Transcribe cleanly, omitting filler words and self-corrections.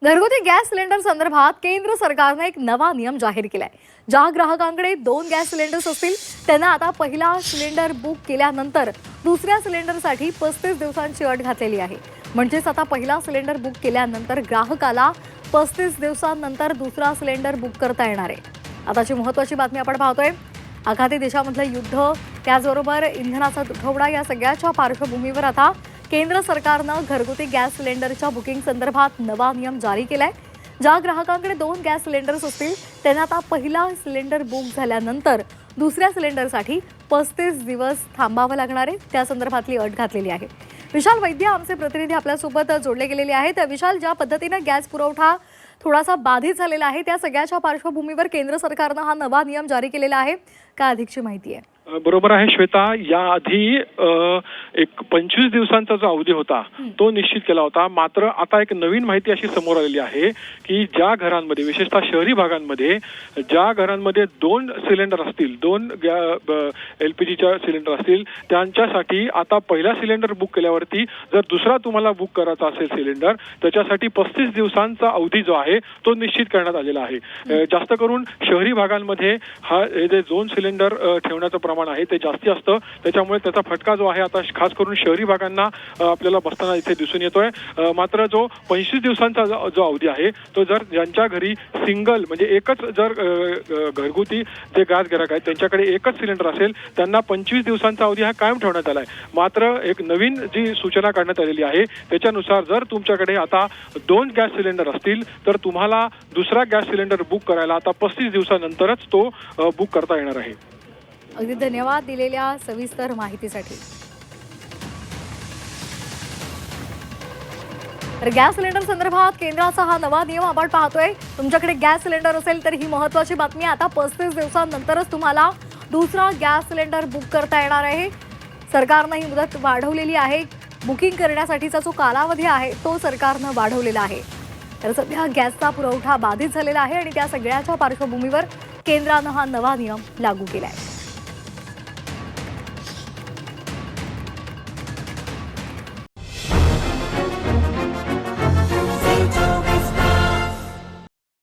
घरगुती gas cylinder संदर्भात केंद्र सरकारने एक नवा नियम जाहीर केलाय। ज्या ग्राहकांकडे 2 गॅस सिलेंडर्स असतील त्यांना आता पहिला सिलेंडर बुक केल्यानंतर दुसऱ्या सिलेंडरसाठी 35 दिवसांची अट घातलेली आहे। म्हणजेच आता पहिला सिलेंडर बुक केल्यानंतर ग्राहकाला 35 दिवसांनंतर दुसरा सिलेंडर बुक करता येणार आहे। आताची महत्त्वाची बातमी आपण पाहतोय। आखाती देशामधलं युद्ध, त्याचबरोबर इंधनाचा तुटवडा या सगळ्याच्या पार्श्वभूमीवर आता केंद्र सरकारनं घरगुती गॅस सिलेंडरच्या बुकिंग संदर्भात नवा नियम जारी केलाय। ज्या ग्राहकांकडे 2 गॅस सिलेंडर्स असतील त्यांना आता पहिला सिलेंडर बुक झाल्यानंतर दुसऱ्या सिलेंडरसाठी 35 दिवस थांबावं लागणार आहे। त्या संदर्भातली अट घातलेली आहे। विशाल वैद्य आमचे प्रतिनिधी आपल्यासोबत जोडले गेलेले आहेत। विशाल, ज्या पद्धतीने गॅस पुरवठा थोडासा बाधित झालेला आहे त्या सगळ्याच्या पार्श्वभूमीवर केंद्र सरकारनं हा नवा नियम जारी केलेला आहे, काय अधिकची माहिती आहे? बरोबर आहे श्वेता, याआधी एक 25 दिवसांचा जो अवधी होता तो निश्चित केला होता। मात्र आता एक नवीन माहिती अशी समोर आलेली आहे की ज्या घरांमध्ये, विशेषतः शहरी भागांमध्ये, ज्या घरांमध्ये 2 सिलेंडर असतील, 2 LPGच्या सिलेंडर असतील, त्यांच्यासाठी आता पहिला सिलेंडर बुक केल्यावरती जर दुसरा तुम्हाला बुक करायचा असेल सिलेंडर, त्याच्यासाठी 35 दिवसांचा अवधी जो आहे तो निश्चित करण्यात आलेला आहे। जास्त करून शहरी भागांमध्ये हे जे 2 सिलेंडर ठेवण्याचं प्रमाण आहे ते जास्ती असतं, त्याच्यामुळे त्याचा फटका जो आहे आता खास करून शहरी भागांना आपल्याला बसताना इथे दिसून येतोय। मात्र जो 25 दिवसांचा जो अवधी आहे तो जर ज्यांच्या घरी सिंगल म्हणजे एकच जर घरगुती जे गॅस ग्राहक आहेत त्यांच्याकडे एकच सिलेंडर असेल त्यांना 25 दिवसांचा अवधी हा कायम ठेवण्यात आलाय। मात्र एक नवीन जी सूचना काढण्यात आलेली आहे त्याच्यानुसार जर तुमच्याकडे आता 2 गॅस सिलेंडर असतील तर तुम्हाला दुसरा गॅस सिलेंडर बुक करायला आता 35 दिवसानंतरच तो बुक करता येणार आहे। अगदी धन्यवाद दिलेल्या सविस्तर माहितीसाठी। तर गॅस सिलेंडर संदर्भात केंद्राचा हा नवा नियम आपण पाहतोय। तुमच्याकडे गॅस सिलेंडर असेल तर ही महत्त्वाची बातमी, आता 35 दिवसांनंतरच तुम्हाला दुसरा गॅस सिलेंडर बुक करता येणार आहे। सरकारनं ही मुदत वाढवलेली आहे। बुकिंग करण्यासाठीचा जो कालावधी आहे तो सरकारनं वाढवलेला आहे। तर सध्या गॅसचा पुरवठा बाधित झालेला आहे आणि त्या सगळ्याच्या पार्श्वभूमीवर केंद्रानं हा नवा नियम लागू केला आहे।